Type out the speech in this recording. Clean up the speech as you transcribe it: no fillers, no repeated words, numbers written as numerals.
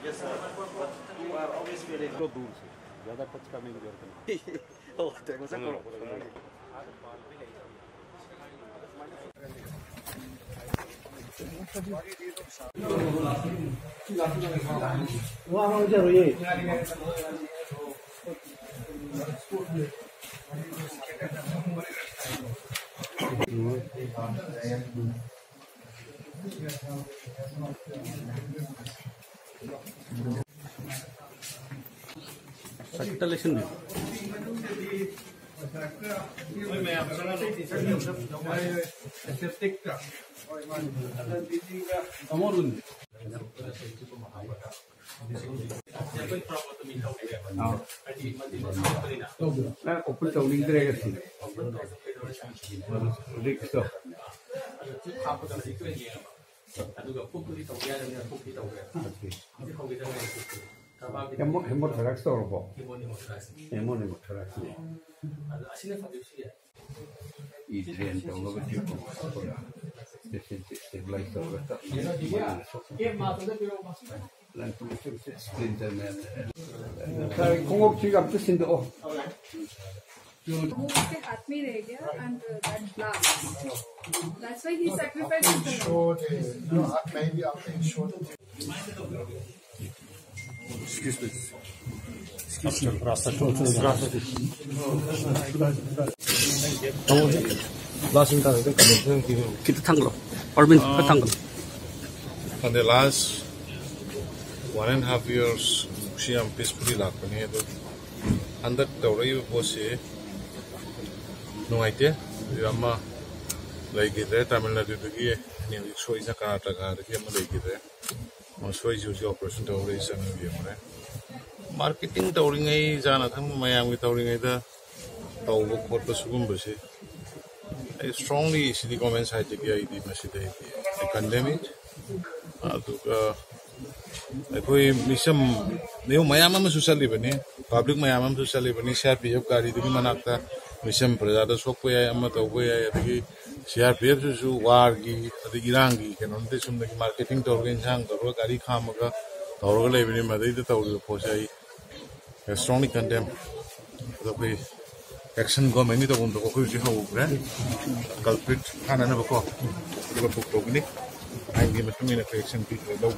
Yes, sir. But you are always feeling. तो दूर से ज़्यादा टच करने की जरूरत नहीं। Oh, देखो सर करो। वहाँ जरूर ये सर्टिफिकेशन भी ओपन टोलिंग करेगा सी रिक्शो हेमो थोरक्स तो रोबो हेमो थोरक्स इड्रेन तो लोग क्यों स्टेबलाइज तो करता splinter man. कौन अब चीज़ अब तो सिंधु ओ वो उसके हाथ में रह गया and that blast. That's why he sacrificed his life. Maybe after he showed it. Excuse me. Kita tanggal, Orbin tanggal. For the last 1.5 years, she am peacefully lakpani. But under the way was no idea. The amma like it there. Tamil Nadu to give new show is a Karnataka. The game like it there. Also, is usually operation to raise and marketing touring a Janathan, Miami touring either. What the Sugumbushi. I strongly see the comments I take I condemn it. कोई mission नहीं मयाम में social लिबनी public मयाम में social लिबनी CRPF गाड़ी दिखी मनाता mission प्रजाता सोक पे है अम्मा तो वो है दिखी सीआरपीएफ जो वार की दिखी इरांगी के नॉन ते सुनने की मार्केटिंग तो इंसान करो गाड़ी खाम का तो और लिबनी मदद तो और पोचाई स्ट्रॉन्गली कंडेम तो कोई एक्शन गवर्नमेंट तो उनको कोई जो हो गया कल्प्रिट खाना ना बको तो बुक तो नहीं आएंगे मतलब मेरा एक्शन भी लोग